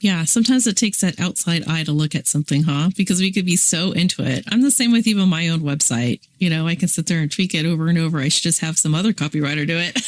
Yeah, sometimes it takes that outside eye to look at something, huh? Because we could be so into it. I'm the same with even my own website. I can sit there and tweak it over and over. I should just have some other copywriter do it.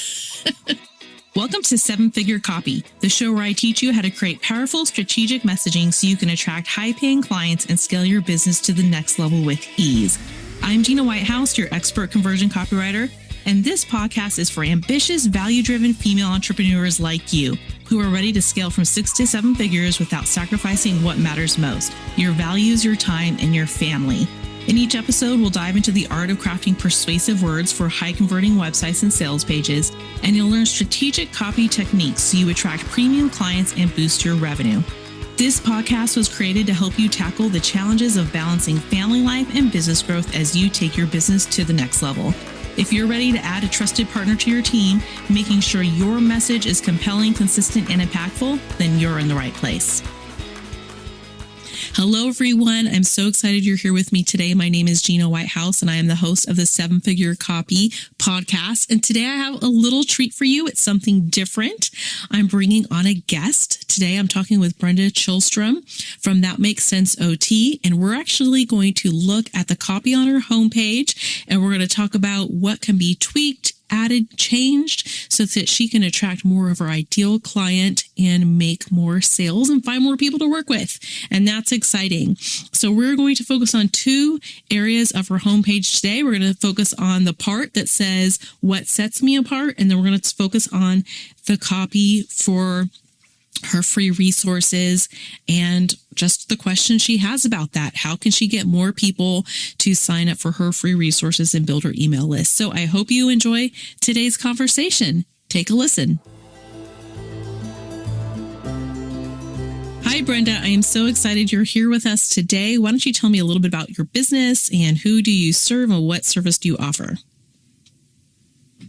Welcome to Seven Figure Copy, the show where I teach you how to create powerful strategic messaging so you can attract high-paying clients and scale your business to the next level with ease. I'm Gina Whitehouse, your expert conversion copywriter, and this podcast is for ambitious, value-driven female entrepreneurs like you who are ready to scale from 6 to 7 figures without sacrificing what matters most, your values, your time, and your family. In each episode, we'll dive into the art of crafting persuasive words for high-converting websites and sales pages, and you'll learn strategic copy techniques so you attract premium clients and boost your revenue. This podcast was created to help you tackle the challenges of balancing family life and business growth as you take your business to the next level. If you're ready to add a trusted partner to your team, making sure your message is compelling, consistent, and impactful, then you're in the right place. Hello, everyone. I'm so excited you're here with me today. My name is Gina Whitehouse, and I am the host of the Seven Figure Copy podcast. And today I have a little treat for you. It's something different. I'm bringing on a guest. Today I'm talking with Brenda from That Makes Sense OT, and we're actually going to look at the copy on her homepage, and we're going to talk about what can be tweaked, added, changed so that she can attract more of her ideal client and make more sales and find more people to work with. And that's exciting. So we're going to focus on 2 areas of her homepage today. We're going to focus on the part that says what sets me apart, and then we're going to focus on the copy for her free resources and just the question she has about that. How can she get more people to sign up for her free resources and build her email list? So I hope you enjoy today's conversation. Take a listen. Hi, Brenda. I am so excited you're here with us today. Why don't you tell me a little bit about your business and who do you serve and what service do you offer?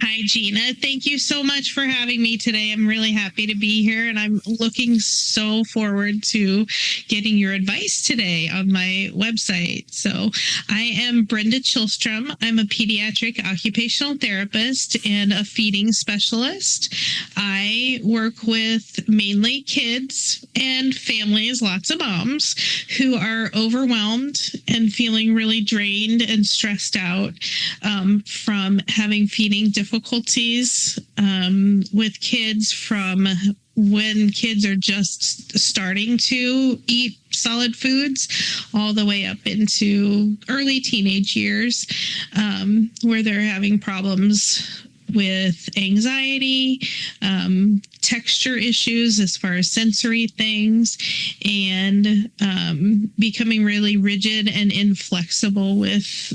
Hi, Gina. Thank you so much for having me today. I'm really happy to be here, and I'm looking so forward to getting your advice today on my website. So I am Brenda Chilstrom. I'm a pediatric occupational therapist and a feeding specialist. I work with mainly kids and families, lots of moms, who are overwhelmed and feeling really drained and stressed out from having feeding difficulties with kids, from when kids are just starting to eat solid foods all the way up into early teenage years, where they're having problems with anxiety, texture issues as far as sensory things, and becoming really rigid and inflexible with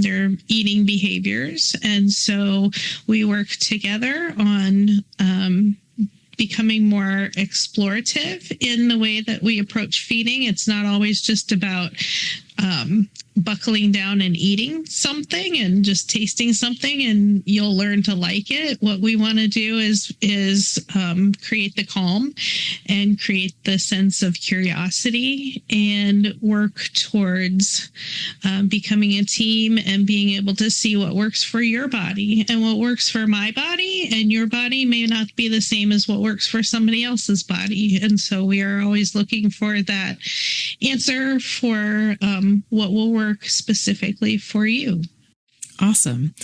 their eating behaviors. And so we work together on becoming more explorative in the way that we approach feeding. It's not always just about buckling down and eating something and just tasting something and you'll learn to like it. What we want to do is create the calm and create the sense of curiosity and work towards becoming a team and being able to see what works for your body, and what works for my body and your body may not be the same as what works for somebody else's body. And so we are always looking for that answer for what will work specifically for you. Awesome.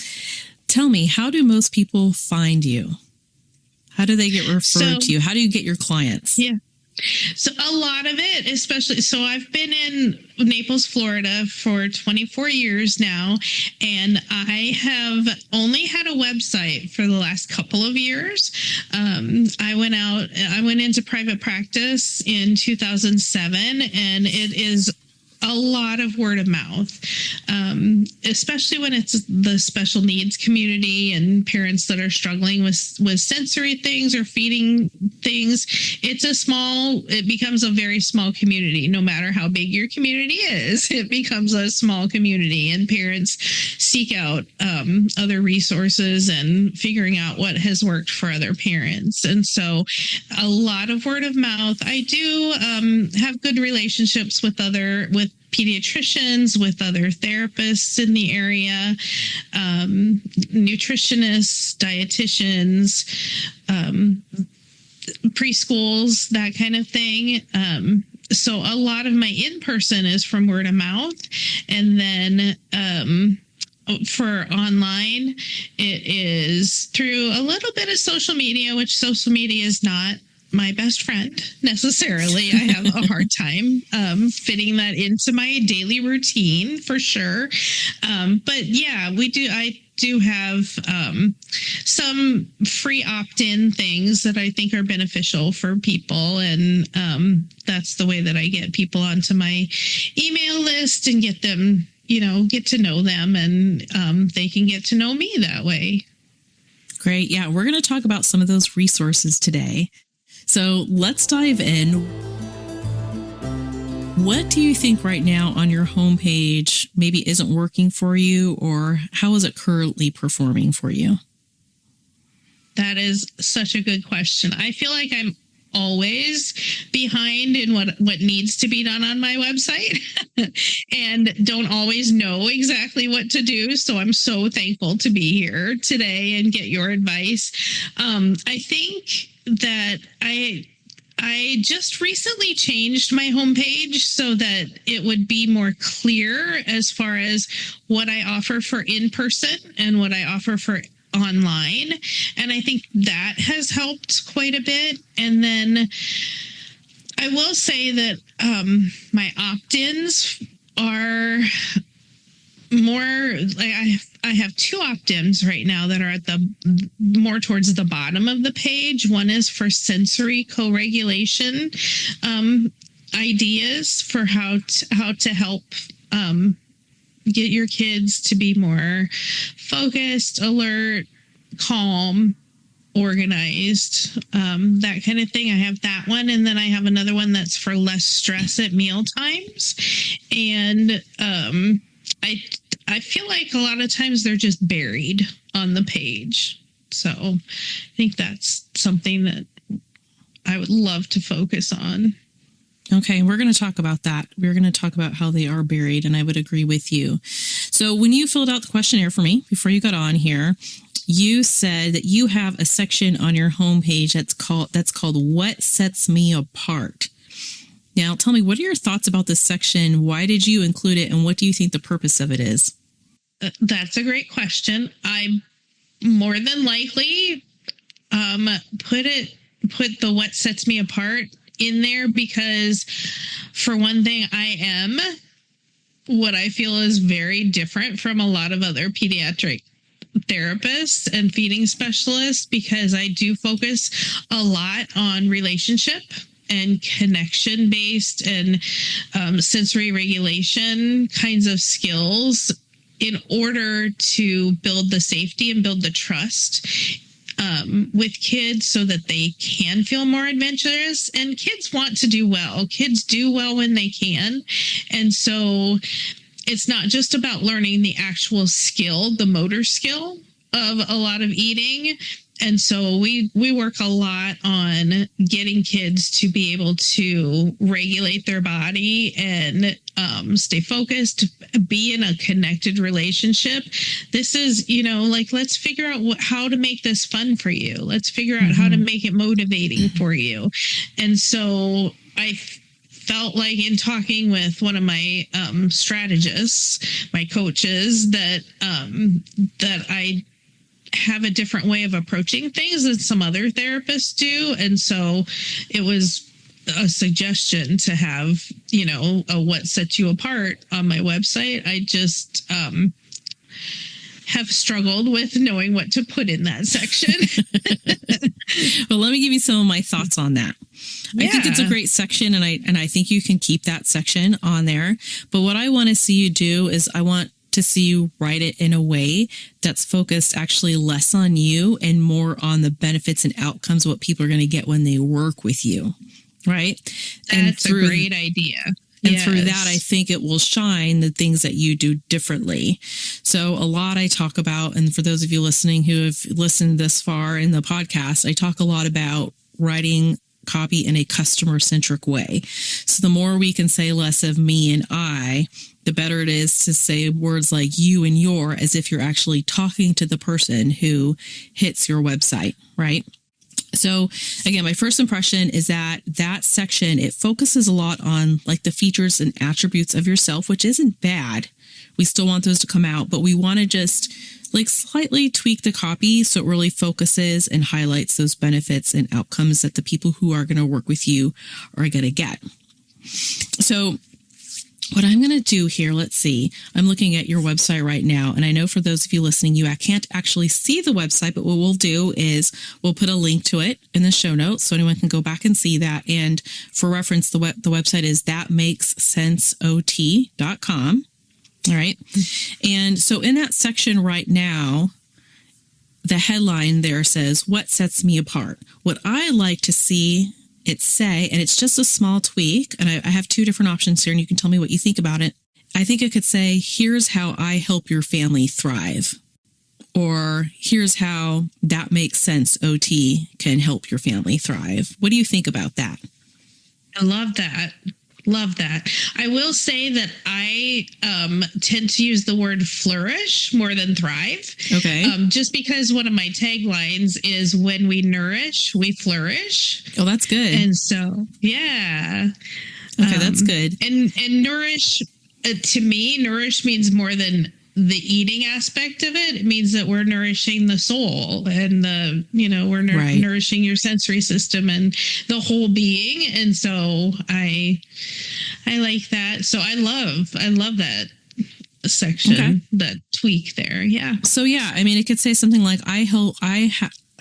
Tell me, how do most people find you? How do they get referred to you? How do you get your clients? Yeah. So a lot of it, especially, so I've been in Naples, Florida for 24 years now, and I have only had a website for the last couple of years. I went into private practice in 2007, and it is a lot of word of mouth, especially when it's the special needs community and parents that are struggling with sensory things or feeding things. It becomes a very small community. No matter how big your community is, it becomes a small community, and parents seek out other resources and figuring out what has worked for other parents. And so a lot of word of mouth. I do have good relationships with pediatricians, with other therapists in the area, nutritionists, dietitians, preschools, that kind of thing. So a lot of my in-person is from word of mouth. And then for online, it is through a little bit of social media, which social media is not my best friend necessarily. I have a hard time fitting that into my daily routine for sure. But yeah, I do have some free opt-in things that I think are beneficial for people. And that's the way that I get people onto my email list and get them, get to know them, and they can get to know me that way. Great. Yeah, we're going to talk about some of those resources today. So let's dive in. What do you think right now on your homepage maybe isn't working for you, or how is it currently performing for you? That is such a good question. I feel like I'm always behind in what needs to be done on my website and don't always know exactly what to do. So I'm so thankful to be here today and get your advice. I think that I just recently changed my homepage so that it would be more clear as far as what I offer for in-person and what I offer for online. And I think that has helped quite a bit. And then I will say that my opt-ins are more like I have two opt-ins right now that are at the more towards the bottom of the page. One is for sensory co-regulation ideas for how to help get your kids to be more focused, alert, calm, organized, that kind of thing. I have that one. And then I have another one that's for less stress at meal times. And I feel like a lot of times they're just buried on the page. So I think that's something that I would love to focus on. Okay, we're going to talk about that. We're going to talk about how they are buried, and I would agree with you. So when you filled out the questionnaire for me before you got on here, you said that you have a section on your homepage that's called What Sets Me Apart. Now, tell me, what are your thoughts about this section? Why did you include it, and what do you think the purpose of it is? That's a great question. I more than likely put the What Sets Me Apart in there because, for one thing, I am what I feel is very different from a lot of other pediatric therapists and feeding specialists, because I do focus a lot on relationship and connection based and sensory regulation kinds of skills in order to build the safety and build the trust with kids so that they can feel more adventurous. And kids want to do well. Kids do well when they can. And so it's not just about learning the actual skill, the motor skill of a lot of eating. And so we work a lot on getting kids to be able to regulate their body and stay focused, be in a connected relationship. This is, let's figure out how to make this fun for you. Let's figure out how to make it motivating for you. And so I felt like, in talking with one of my strategists, my coaches, that I have a different way of approaching things than some other therapists do. And so it was a suggestion to have, a What Sets You Apart on my website. I just have struggled with knowing what to put in that section. Well, let me give you some of my thoughts on that. Yeah. I think it's a great section, and I think you can keep that section on there. But what I want to see you do is I want to see you write it in a way that's focused actually less on you and more on the benefits and outcomes, what people are going to get when they work with you. Right? That's a great idea. And through that, I think it will shine the things that you do differently. So a lot I talk about, and for those of you listening who have listened this far in the podcast, I talk a lot about writing copy in a customer-centric way. So the more we can say less of me and I, the better it is to say words like you and your, as if you're actually talking to the person who hits your website, right? So again, my first impression is that section, it focuses a lot on like the features and attributes of yourself, which isn't bad. We still want those to come out, but we want to just like slightly tweak the copy so it really focuses and highlights those benefits and outcomes that the people who are going to work with you are going to get. So what I'm going to do here, let's see, I'm looking at your website right now. And I know for those of you listening, you can't actually see the website, but what we'll do is we'll put a link to it in the show notes so anyone can go back and see that. And for reference, the website is thatmakessenseot.com. All right. And so in that section right now, the headline there says, what sets me apart? What I like to see it say, and it's just a small tweak, and I have two different options here, and you can tell me what you think about it. I think it could say, here's how I help your family thrive. Or here's how That Makes Sense OT can help your family thrive. What do you think about that? I love that. Love that. I will say that I tend to use the word flourish more than thrive. Okay. Just because one of my taglines is when we nourish, we flourish. Oh, that's good. And so, yeah. Okay, that's good. And nourish, to me, nourish means more than the eating aspect of it. It means that we're nourishing the soul and we're nourishing your sensory system and the whole being. And so I like that. So I love that section, that tweak there. Yeah. So yeah, I mean, it could say something like, I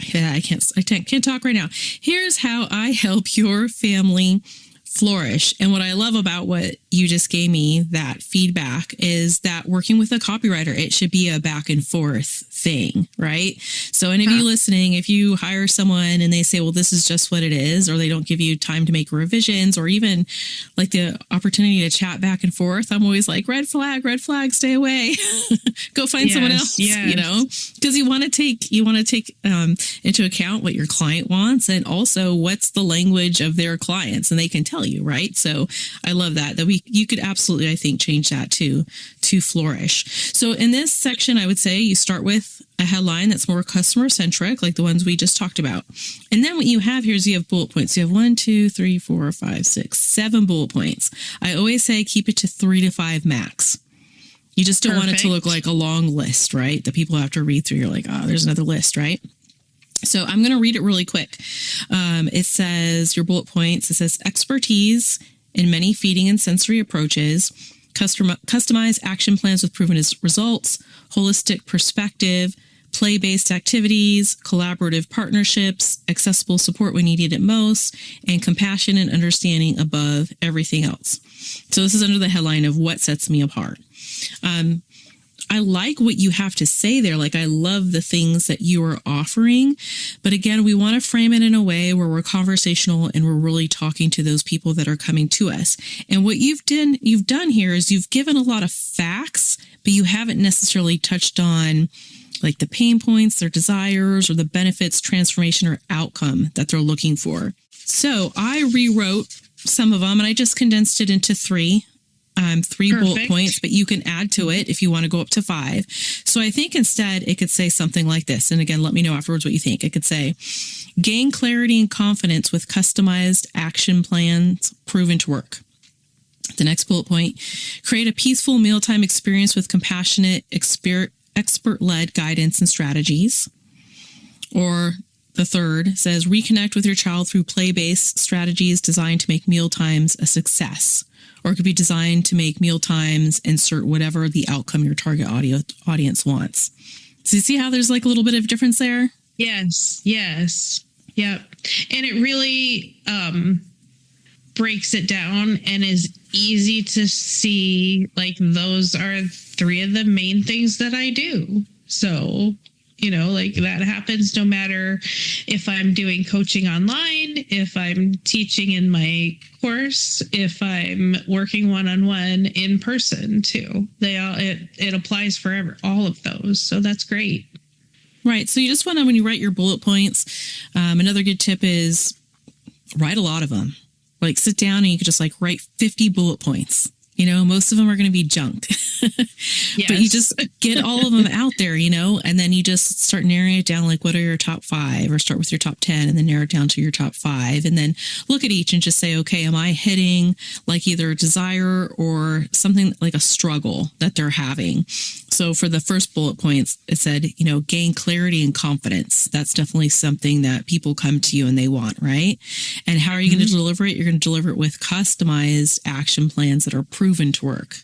can't talk right now. Here's how I help your family flourish. And what I love about what you just gave me, that feedback, is that working with a copywriter, it should be a back and forth thing, right? So any of you listening, if you hire someone and they say, well, this is just what it is, or they don't give you time to make revisions, or even like the opportunity to chat back and forth, I'm always like, red flag, stay away. Go find someone else, because you want to take into account what your client wants, and also what's the language of their clients, and they can tell you, right? So I love that you could absolutely, I think, change that to flourish. So in this section, I would say you start with a headline that's more customer centric, like the ones we just talked about. And then what you have here is you have bullet points. You have 1, 2, 3, 4, 5, 6, 7 bullet points. I always say keep it to 3 to 5 max. You just don't want it to look like a long list, right? That people have to read through. You're like, oh, there's another list, right? So I'm going to read it really quick. It says, your bullet points, it says expertise in many feeding and sensory approaches, customized action plans with proven results, holistic perspective, play-based activities, collaborative partnerships, accessible support when needed at most, and compassion and understanding above everything else. So this is under the headline of what sets me apart. I like what you have to say there. Like, I love the things that you are offering. But again, we want to frame it in a way where we're conversational and we're really talking to those people that are coming to us. And what you've done here is you've given a lot of facts, but you haven't necessarily touched on like the pain points, their desires, or the benefits, transformation, or outcome that they're looking for. So I rewrote some of them and I just condensed it into 3 bullet points, but you can add to it if you want to go up to 5. So I think instead it could say something like this. And again, let me know afterwards what you think. It could say, gain clarity and confidence with customized action plans proven to work. The next bullet point, create a peaceful mealtime experience with compassionate, expert-led guidance and strategies. Or the third says, reconnect with your child through play-based strategies designed to make mealtimes a success. Or it could be designed to make mealtimes insert whatever the outcome your target audience wants. So you see how there's like a little bit of difference there? Yes. Yep. And it really breaks it down and is easy to see, like, those are 3 of the main things that I do. So, like, that happens no matter if I'm doing coaching online, if I'm teaching in my course, if I'm working one-on-one in person too. It applies for all of those. So that's great. Right. So you just want to, when you write your bullet points, another good tip is write a lot of them. Like, sit down and you could just like write 50 bullet points. Most of them are going to be junk. Yes. But you just get all of them out there, and then you just start narrowing it down, like what are your top 5, or start with your top 10 and then narrow it down to your top 5, and then look at each and just say, okay, am I hitting like either a desire or something like a struggle that they're having? So for the first bullet points, it said, gain clarity and confidence. That's definitely something that people come to you and they want, right? And how are you going to deliver it? You're going to deliver it with customized action plans that are proven to work.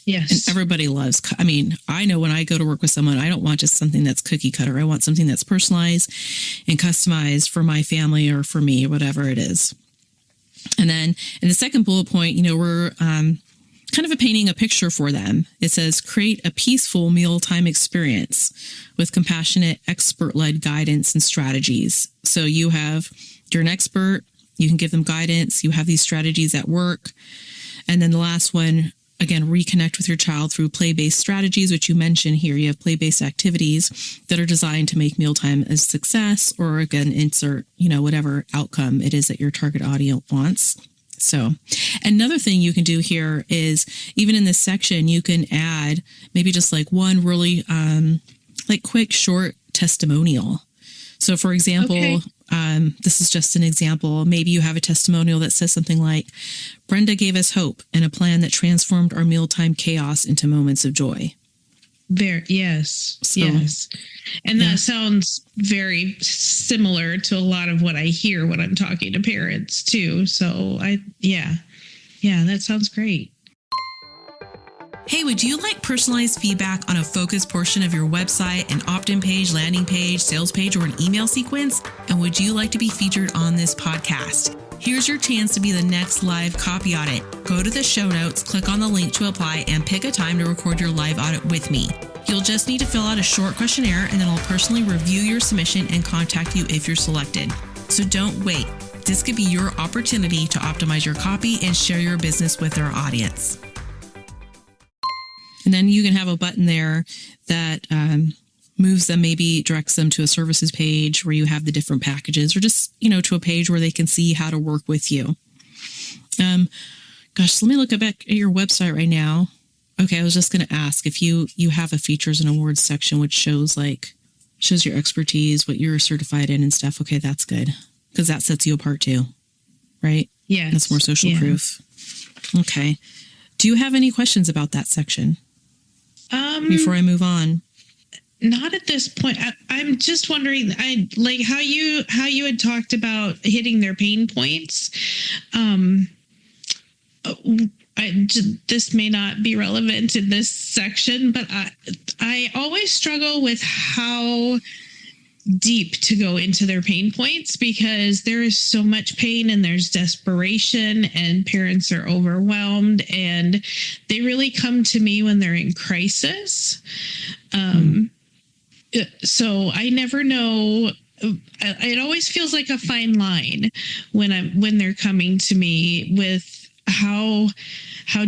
Yes. And everybody loves, I know when I go to work with someone, I don't want just something that's cookie cutter. I want something that's personalized and customized for my family or for me, whatever it is. And then in the second bullet point, we're kind of painting a picture for them. It says, create a peaceful mealtime experience with compassionate, expert-led guidance and strategies. So you're an expert, you can give them guidance, you have these strategies at work. And then the last one, again, reconnect with your child through play-based strategies, which you mentioned here. You have play-based activities that are designed to make mealtime a success, or again, insert, whatever outcome it is that your target audience wants. So another thing you can do here is, even in this section, you can add maybe just like one really quick short testimonial. So for example, this is just an example. Maybe you have a testimonial that says something like, Brenda gave us hope and a plan that transformed our mealtime chaos into moments of joy. Yes. And that sounds very similar to a lot of what I hear when I'm talking to parents too. So that sounds great. Hey, would you like personalized feedback on a focused portion of your website, an opt-in page, landing page, sales page, or an email sequence? And would you like to be featured on this podcast? Here's your chance to be the next live copy audit. Go to the show notes, click on the link to apply, and pick a time to record your live audit with me. You'll just need to fill out a short questionnaire, and then I'll personally review your submission and contact you if you're selected. So don't wait. This could be your opportunity to optimize your copy and share your business with our audience. And then you can have a button there that moves them, maybe directs them to a services page where you have the different packages, or just, to a page where they can see how to work with you. Let me look back at your website right now. Okay, I was just going to ask if you have a features and awards section, which shows your expertise, what you're certified in and stuff. Okay, that's good, because that sets you apart too, right? Yeah. That's more social proof. Okay. Do you have any questions about that section? Before I move on. Not at this point. I'm just wondering, how you had talked about hitting their pain points. This may not be relevant in this section, but I always struggle with how deep to go into their pain points, because there is so much pain and there's desperation and parents are overwhelmed, and they really come to me when they're in crisis. So I never know. It always feels like a fine line when they're coming to me with how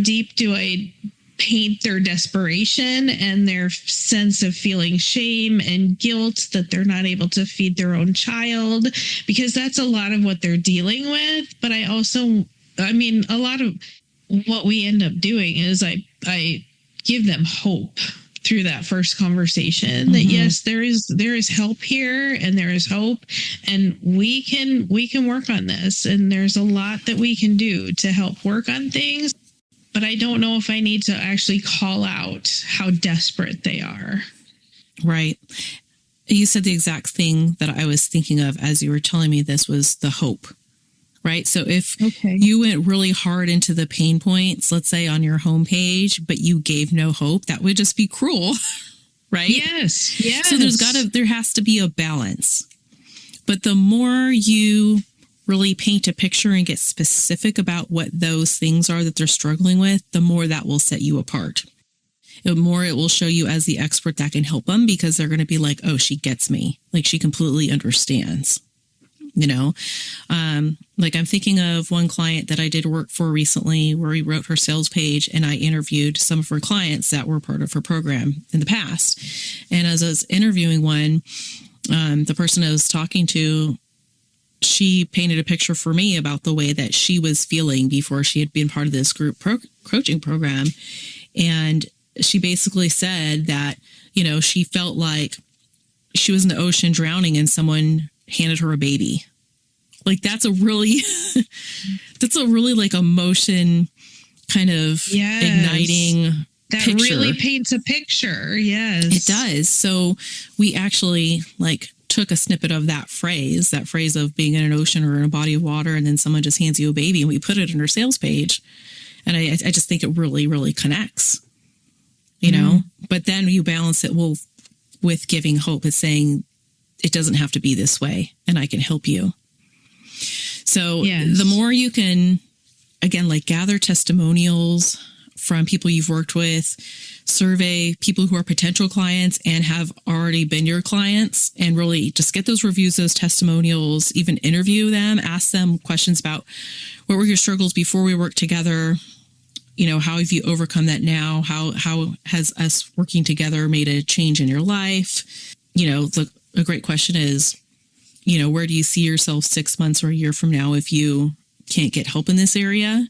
deep do I paint their desperation and their sense of feeling shame and guilt that they're not able to feed their own child, because that's a lot of what they're dealing with. But a lot of what we end up doing is I give them hope through that first conversation, that yes, there is help here, and there is hope, and we can work on this, and there's a lot that we can do to help work on things. But I don't know if I need to actually call out how desperate they are. Right. You said the exact thing that I was thinking of as you were telling me this, was the hope, right? So if you went really hard into the pain points, let's say on your homepage, but you gave no hope, that would just be cruel, right? Yes. So there has to be a balance. But the more you really paint a picture and get specific about what those things are that they're struggling with, the more that will set you apart. The more it will show you as the expert that can help them, because they're going to be like, oh, she gets me. Like, she completely understands, I'm thinking of one client that I did work for recently, where we wrote her sales page, and I interviewed some of her clients that were part of her program in the past. And as I was interviewing one, the person I was talking to, she painted a picture for me about the way that she was feeling before she had been part of this group coaching program. And she basically said that, she felt like she was in the ocean drowning and someone handed her a baby. Like that's a really like emotion kind of igniting that picture. really paints a picture. Yes, it does. So we actually took a snippet of that phrase of being in an ocean or in a body of water, and then someone just hands you a baby, and we put it on our sales page. And I just think it really, really connects, but then you balance it with giving hope. It's saying it doesn't have to be this way, and I can help you. So the more you can, again, gather testimonials from people you've worked with, survey people who are potential clients and have already been your clients, and really just get those reviews, those testimonials, even interview them, ask them questions about what were your struggles before we worked together? How have you overcome that now? How has us working together made a change in your life? A great question is, where do you see yourself 6 months or a year from now if you can't get help in this area?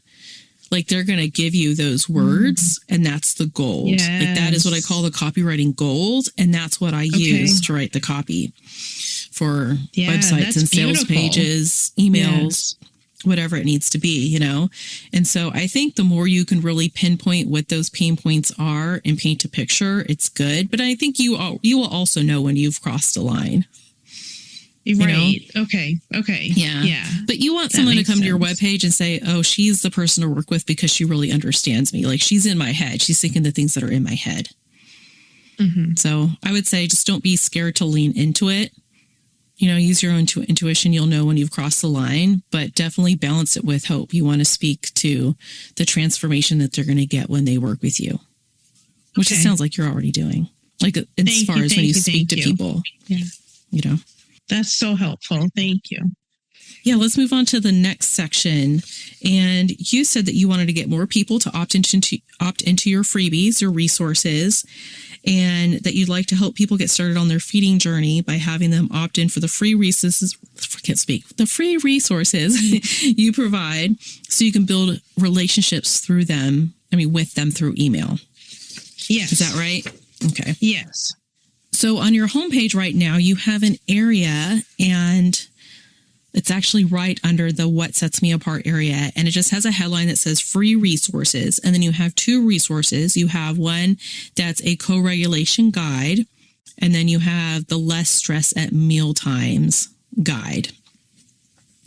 They're going to give you those words, and that's the gold. Yes. That is what I call the copywriting gold, and that's what I use to write the copy for websites and sales pages, emails, whatever it needs to be, And so I think the more you can really pinpoint what those pain points are and paint a picture, it's good. But I think you will also know when you've crossed a line. Right. Okay. Yeah. But you want someone to come to your webpage and say, oh, she's the person to work with because she really understands me. She's in my head. She's thinking the things that are in my head. Mm-hmm. So I would say just don't be scared to lean into it. Use your own intuition. You'll know when you've crossed the line, but definitely balance it with hope. You want to speak to the transformation that they're going to get when they work with you, which it sounds like you're already doing. As far as when you speak to people, That's so helpful. Thank you. Yeah, let's move on to the next section. And you said that you wanted to get more people to opt into your freebies, your resources, and that you'd like to help people get started on their feeding journey by having them opt in for the free resources. The free resources you provide, so you can build relationships with them through email. Yes. Is that right? Okay. Yes. So on your homepage right now, you have an area, and it's actually right under the What Sets Me Apart area. And it just has a headline that says free resources. And then you have two resources. You have one that's a co-regulation guide. And then you have the Less Stress at Mealtimes guide.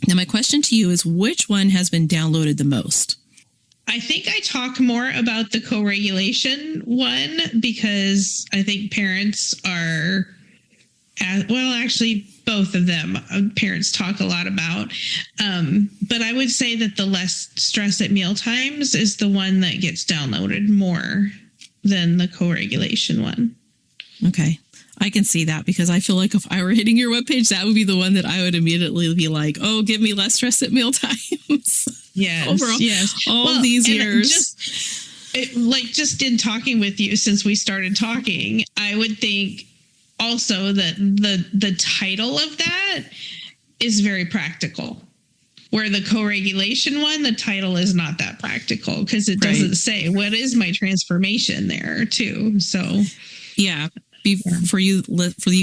Now, my question to you is, which one has been downloaded the most? I think I talk more about the co-regulation one because I think parents are, actually both of them parents talk a lot about. But I would say that the Less Stress at Mealtimes is the one that gets downloaded more than the co-regulation one. Okay. I can see that, because I feel like if I were hitting your webpage, that would be the one that I would immediately be like, oh, give me less stress at mealtimes. Yes. Overall, yes. All these years. Just in talking with you since we started talking, I would think also that the title of that is very practical. Where the co-regulation one, the title is not that practical because it doesn't say what is my transformation there too. So yeah. For you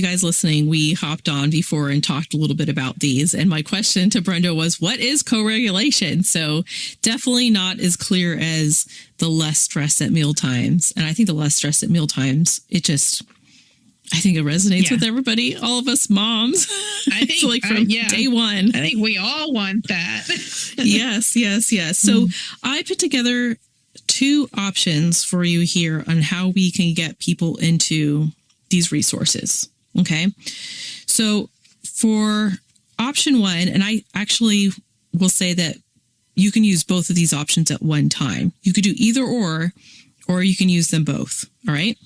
guys listening, we hopped on before and talked a little bit about these. And my question to Brenda was, what is co-regulation? So definitely not as clear as the Less Stress at Mealtimes. And I think the Less Stress at Mealtimes, I think it resonates with everybody, all of us moms. I think from day one. I think we all want that. Yes. So I put together two options for you here on how we can get people into these resources. Okay. So for option one, and I actually will say that you can use both of these options at one time. You could do either or you can use them both. All right.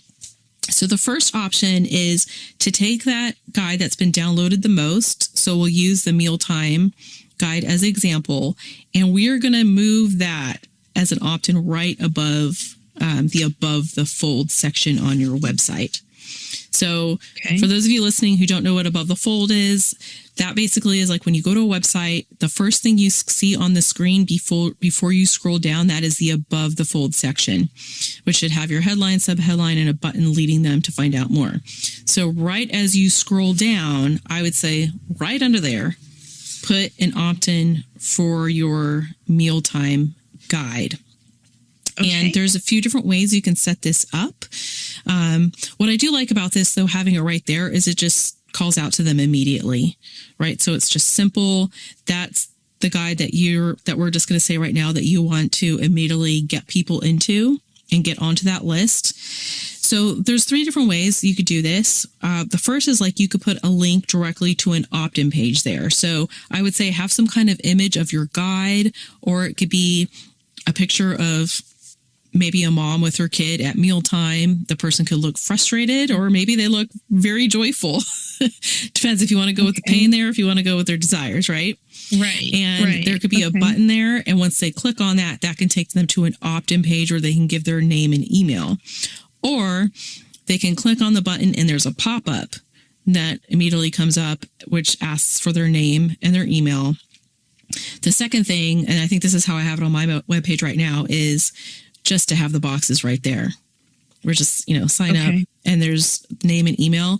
So the first option is to take that guide that's been downloaded the most. So we'll use the mealtime guide as an example, and we are going to move that as an opt-in right above the fold section on your website. So for those of you listening who don't know what above the fold is, that basically is like when you go to a website, the first thing you see on the screen before you scroll down, that is the above the fold section, which should have your headline, subheadline, and a button leading them to find out more. So right as you scroll down, I would say right under there, put an opt-in for your mealtime guide. Okay. And there's a few different ways you can set this up. What I do like about this, though, having it right there, is it just calls out to them immediately, right? So it's just simple. That's the guide that we're just going to say right now that you want to immediately get people into and get onto that list. So there's 3 different ways you could do this. The first is like you could put a link directly to an opt-in page there. So I would say have some kind of image of your guide, or it could be a picture of maybe a mom with her kid at mealtime. The person could look frustrated, or maybe they look very joyful. Depends if you want to go with the pain there, if you want to go with their desires, right? Right. And there could be a button there. And once they click on that, that can take them to an opt-in page where they can give their name and email. Or they can click on the button and there's a pop-up that immediately comes up, which asks for their name and their email. The second thing, and I think this is how I have it on my webpage right now, is just to have the boxes right there. We're just, sign up and there's name and email.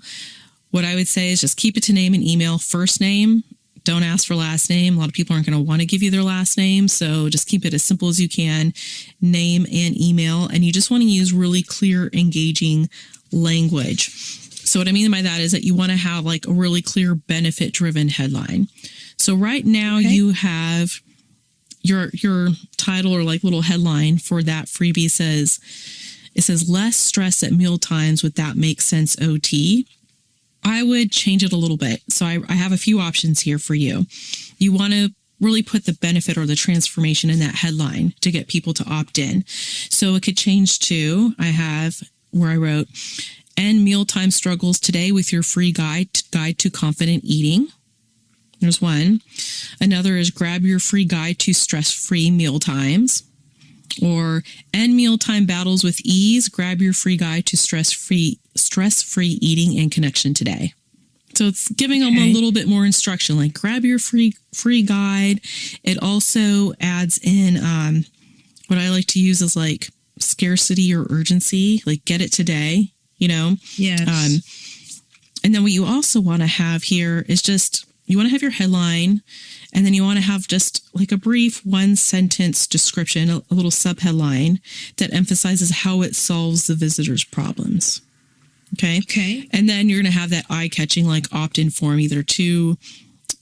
What I would say is just keep it to name and email. First name, don't ask for last name. A lot of people aren't going to want to give you their last name. So just keep it as simple as you can, name and email. And you just want to use really clear, engaging language. So what I mean by that is that you want to have like a really clear benefit-driven headline. So right now you have your title or like little headline for that freebie says less stress at meal times with That Makes Sense OT. I would change it a little bit. So I have a few options here for you. You want to really put the benefit or the transformation in that headline to get people to opt in. So it could change to, I have where I wrote, end mealtime struggles today with your free guide to confident eating. There's one. Another is grab your free guide to stress-free mealtimes. Or end mealtime battles with ease. Grab your free guide to stress-free eating and connection today. So it's giving them a little bit more instruction, like grab your free guide. It also adds in what I like to use is like scarcity or urgency, like get it today, Yes. And then what you also want to have here is just, you want to have your headline, and then you want to have just like a brief 1-sentence description, a little subheadline that emphasizes how it solves the visitor's problems. Okay. And then you're going to have that eye-catching like opt-in form, either 2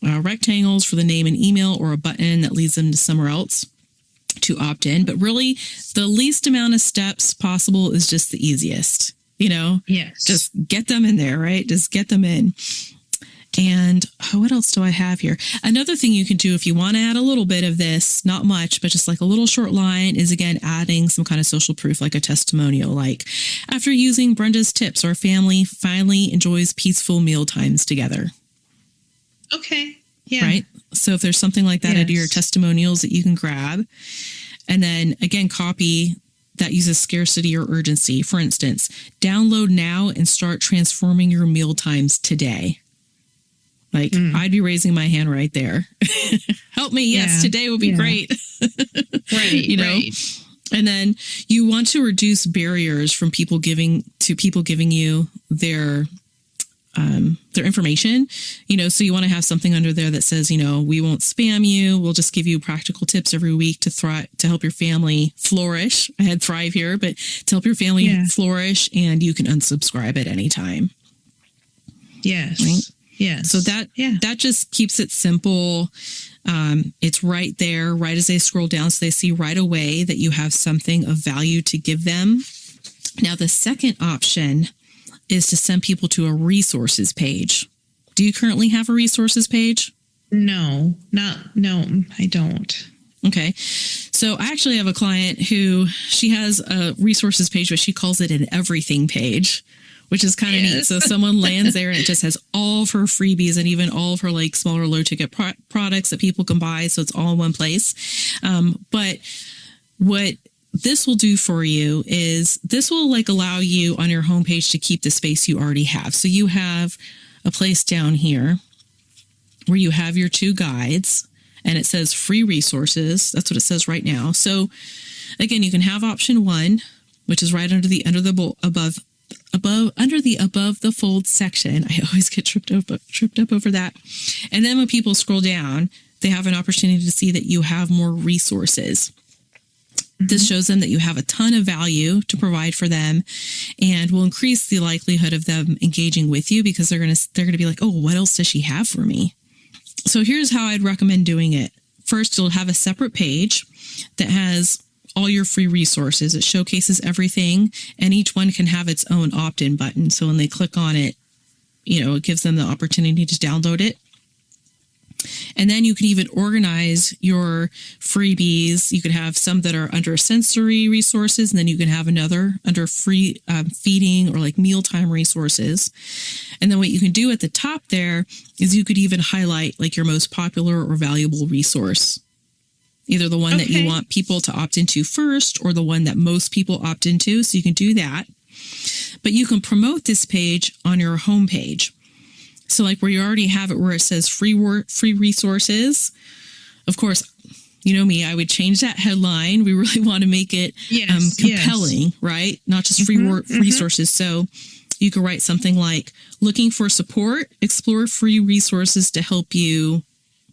rectangles for the name and email, or a button that leads them to somewhere else to opt in. But really, the least amount of steps possible is just the easiest. Yes. Just get them in there, right? Just get them in. And what else do I have here? Another thing you can do if you want to add a little bit of this, not much, but just like a little short line, is again adding some kind of social proof, like a testimonial, like after using Brenda's tips, our family finally enjoys peaceful meal times together. Okay. Yeah. Right. So if there's something like that out of your testimonials that you can grab, and then again, copy that uses scarcity or urgency. For instance, download now and start transforming your meal times today. Like, I'd be raising my hand right there. Help me. Yes, today will be great. Right. Right. And then you want to reduce barriers from people giving you their information, so you want to have something under there that says, we won't spam you. We'll just give you practical tips every week to help your family flourish. I had thrive here, but to help your family flourish, and you can unsubscribe at any time. Yes. Right? Yes. So that just keeps it simple. It's right there, right as they scroll down, so they see right away that you have something of value to give them. Now, the second option is to send people to a resources page. Do you currently have a resources page? No, I don't. Okay. So I actually have a client who she has a resources page, but she calls it an everything page, which is kind of neat. So someone lands there and it just has all of her freebies and even all of her like smaller low ticket products that people can buy. So it's all in one place. But what this will do for you is this will like allow you on your homepage to keep the space you already have. So you have a place down here where you have your 2 guides and it says free resources. That's what it says right now. So again, you can have option 1, which is right under the above the fold section. I always get tripped up over that. And then when people scroll down, they have an opportunity to see that you have more resources. This shows them that you have a ton of value to provide for them and will increase the likelihood of them engaging with you because they're going to be like, oh, what else does she have for me? So here's how I'd recommend doing it. First, you'll have a separate page that has all your free resources. It showcases everything and each one can have its own opt-in button. So when they click on it, it gives them the opportunity to download it. And then you can even organize your freebies. You could have some that are under sensory resources, and then you can have another under free feeding or like mealtime resources. And then what you can do at the top there is you could even highlight like your most popular or valuable resource. Either the one that you want people to opt into first or the one that most people opt into. So you can do that. But you can promote this page on your homepage. So like where you already have it where it says free resources. Of course, you know me, I would change that headline. We really want to make it compelling, right? Not just free resources. So you could write something like, looking for support, explore free resources to help you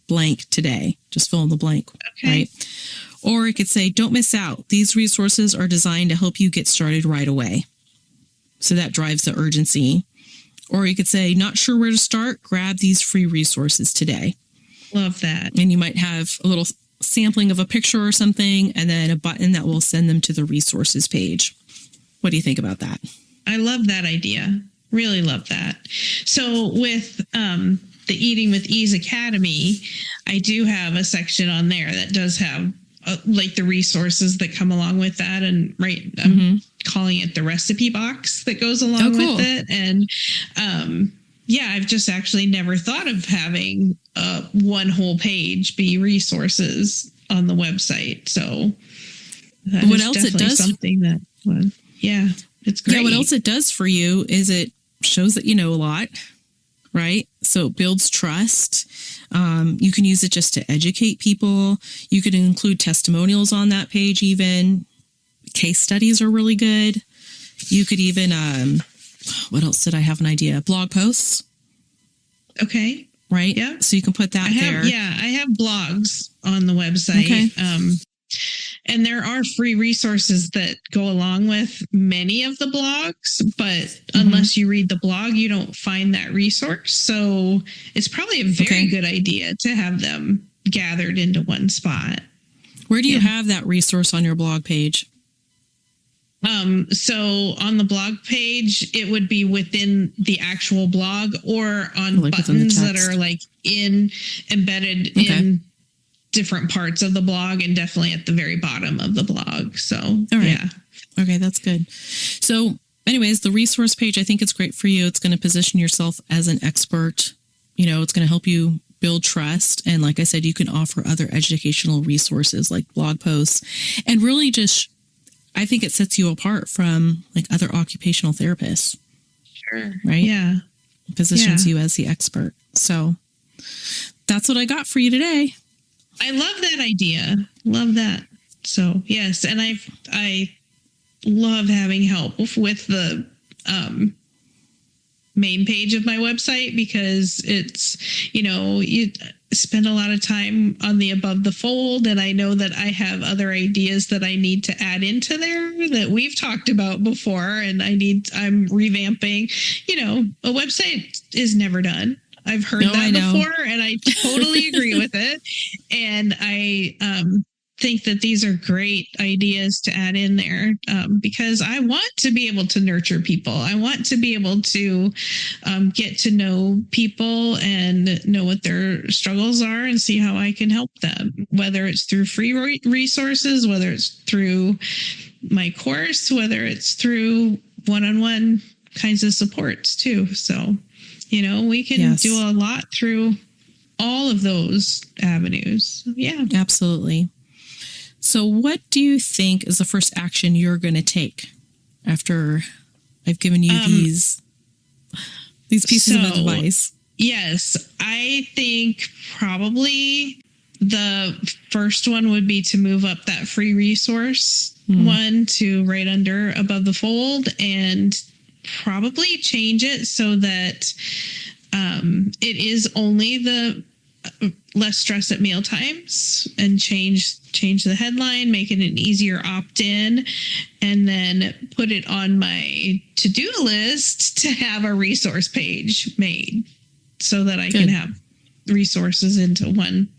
blank today. Just fill in the blank, right? Or it could say, don't miss out. These resources are designed to help you get started right away. So that drives the urgency. Or you could say, not sure where to start, grab these free resources today. Love that. And you might have a little sampling of a picture or something, and then a button that will send them to the resources page. What do you think about that? I love that idea. Really love that. So with the Eating with Ease Academy, I do have a section on there that does have like the resources that come along with that. And I'm calling it the recipe box that goes along with it. And I've just actually never thought of having one whole page be resources on the website. So what else it does? Something that, it's great. Yeah, what else it does for you is it shows that you know a lot, right? So it builds trust. You can use it just to educate people. You could include testimonials on that page even. Case studies are really good. You could even, what else did I have an idea? Blog posts. Okay. Right? Yeah. So you can put that there. Yeah, I have blogs on the website. Okay. And there are free resources that go along with many of the blogs, but unless you read the blog, you don't find that resource. So it's probably a very good idea to have them gathered into one spot. Where do you have that resource on your blog page? So on the blog page, it would be within the actual blog or on buttons that are like embedded in different parts of the blog and definitely at the very bottom of the blog. So, Okay, that's good. So anyways, the resource page, I think it's great for you. It's going to position yourself as an expert. It's going to help you build trust. And like I said, you can offer other educational resources like blog posts and really just, I think it sets you apart from like other occupational therapists. Sure. Right? Yeah. Positions you as the expert. So that's what I got for you today. I love that idea. Love that. So yes. And I love having help with the, main page of my website because it's, you spend a lot of time on the above the fold. And I know that I have other ideas that I need to add into there that we've talked about before. And I'm revamping, a website is never done. I've heard that before and I totally agree with it. And I, think that these are great ideas to add in there because I want to be able to nurture people. I want to be able to get to know people and know what their struggles are and see how I can help them, whether it's through free resources, whether it's through my course, whether it's through one-on-one kinds of supports too. So, we can do a lot through all of those avenues. Yeah, absolutely. So what do you think is the first action you're going to take after I've given you these pieces of advice? Yes, I think probably the first one would be to move up that free resource one to right under above the fold, and probably change it so that it is only the less stress at meal times, and change the headline, make it an easier opt-in, and then put it on my to-do list to have a resource page made so that I can have resources into one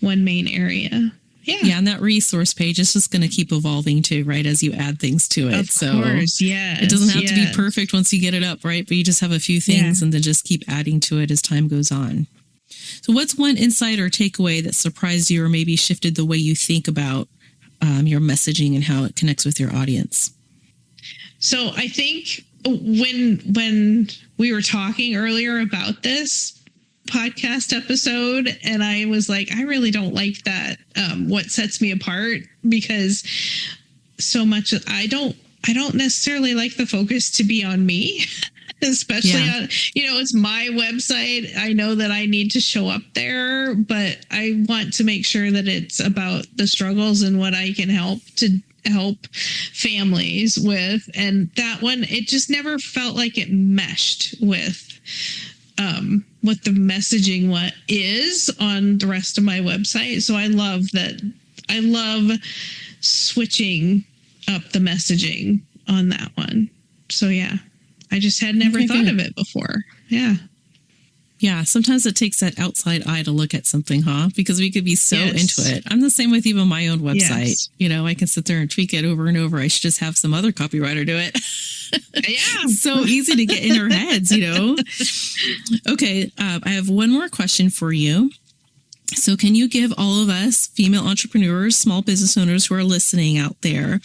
main area. Yeah, and that resource page is just going to keep evolving too, right? As you add things to it. Of course, yes. It doesn't have to be perfect once you get it up, right? But you just have a few things and then just keep adding to it as time goes on. So what's one insight or takeaway that surprised you or maybe shifted the way you think about your messaging and how it connects with your audience? So I think when we were talking earlier about this podcast episode, and I was like, I really don't like that. What sets me apart, because so much I don't necessarily like the focus to be on me, especially on, it's my website. I know that I need to show up there, but I want to make sure that it's about the struggles and what I can help families with. And that one, it just never felt like it meshed with what the messaging is on the rest of my website. So I love switching up the messaging on that one. So yeah, I just had never thought of it before. Yeah, sometimes it takes that outside eye to look at something, because we could be so into it. I'm the same with even my own website. I can sit there and tweak it over and over. I should just have some other copywriter do it. Yeah. So easy to get in our heads, Okay, I have one more question for you. So can you give all of us female entrepreneurs, small business owners who are listening out there,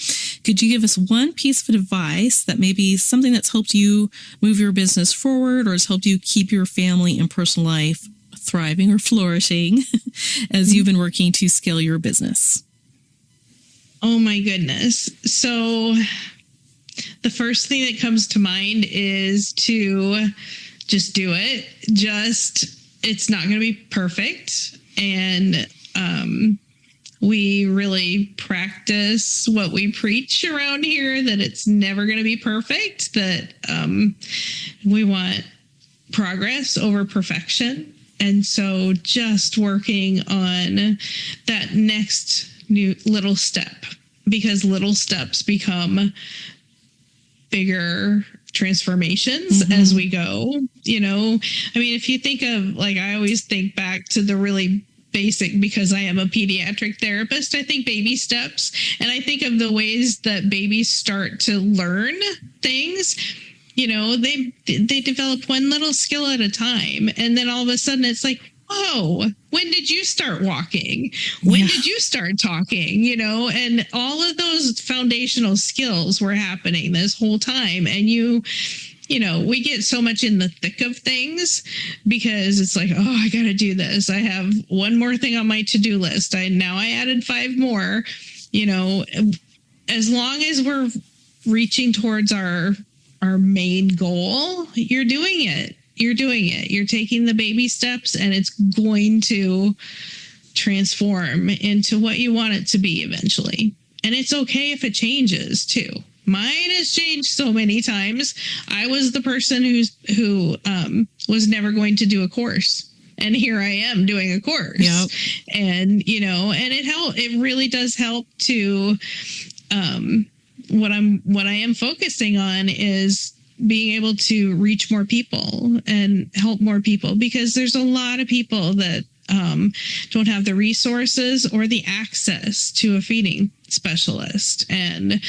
could you give us one piece of advice that may be something that's helped you move your business forward or has helped you keep your family and personal life thriving or flourishing as you've been working to scale your business? Oh my goodness. So the first thing that comes to mind is to just do it. It's not going to be perfect. And we really practice what we preach around here, that it's never going to be perfect, that we want progress over perfection. And so just working on that next new little step, because little steps become bigger transformations as we go. If you think of, I always think back to the really basic, because I am a pediatric therapist, I think baby steps, and I think of the ways that babies start to learn things. They develop one little skill at a time, and then all of a sudden it's like, whoa, when did you start walking? When did you start talking? And all of those foundational skills were happening this whole time. And we get so much in the thick of things because it's like, oh, I got to do this. I have one more thing on my to-do list. I added 5 more. As long as we're reaching towards our main goal, you're doing it. You're taking the baby steps, and it's going to transform into what you want it to be eventually. And it's okay if it changes too. Mine has changed so many times. I was the person who was never going to do a course, and here I am doing a course. Yep. And it really does help to what I am focusing on is being able to reach more people and help more people, because there's a lot of people that don't have the resources or the access to a feeding specialist. And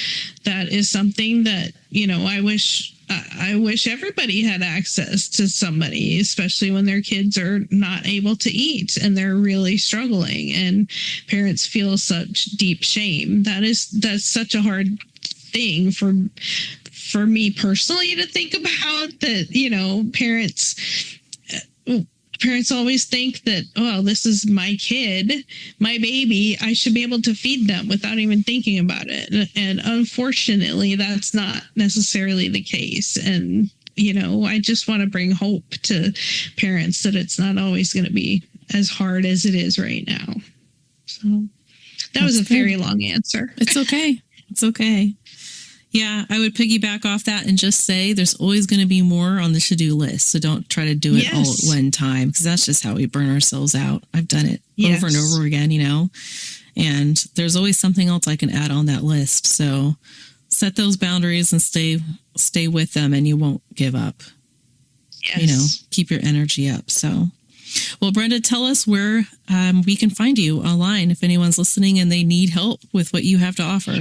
that is something that, I wish everybody had access to somebody, especially when their kids are not able to eat and they're really struggling and parents feel such deep shame. That's such a hard thing for me personally to think about, that, parents parents always think that, oh, this is my kid, my baby, I should be able to feed them without even thinking about it. And unfortunately, that's not necessarily the case. And, I just want to bring hope to parents that it's not always going to be as hard as it is right now. So that was a very long answer. It's okay. It's okay. Yeah, I would piggyback off that and just say there's always going to be more on the to-do list. So don't try to do it all at one time, because that's just how we burn ourselves out. I've done it over and over again, and there's always something else I can add on that list. So set those boundaries and stay with them, and you won't give up. Yes. Keep your energy up. So, well, Brenda, tell us where we can find you online if anyone's listening and they need help with what you have to offer.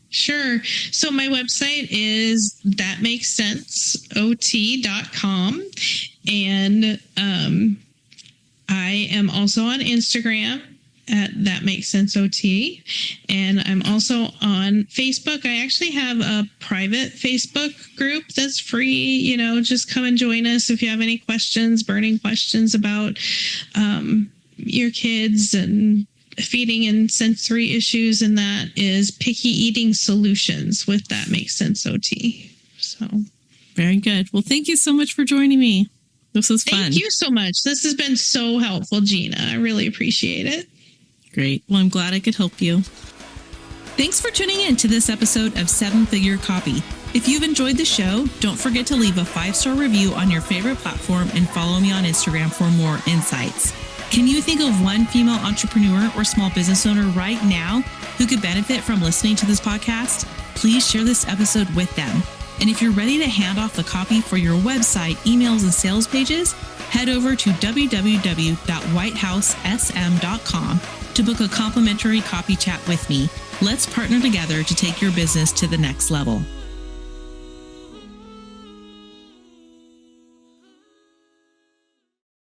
Sure. So my website is thatmakessenseot.com. And I am also on Instagram at thatmakessenseot. And I'm also on Facebook. I actually have a private Facebook group that's free. Just come and join us if you have any questions, burning questions about your kids and feeding and sensory issues, and that is Picky Eating Solutions with That Makes Sense OT. So very good. Well, thank you so much for joining me. This was fun. Thank you so much. This has been so helpful, Gina. I really appreciate it. Great. Well, I'm glad I could help you. Thanks for tuning in to this episode of 7-Figure Copy. If you've enjoyed the show, don't forget to leave a 5-star review on your favorite platform and follow me on Instagram for more insights. Can you think of one female entrepreneur or small business owner right now who could benefit from listening to this podcast? Please share this episode with them. And if you're ready to hand off the copy for your website, emails, and sales pages, head over to www.whitehousesm.com to book a complimentary copy chat with me. Let's partner together to take your business to the next level.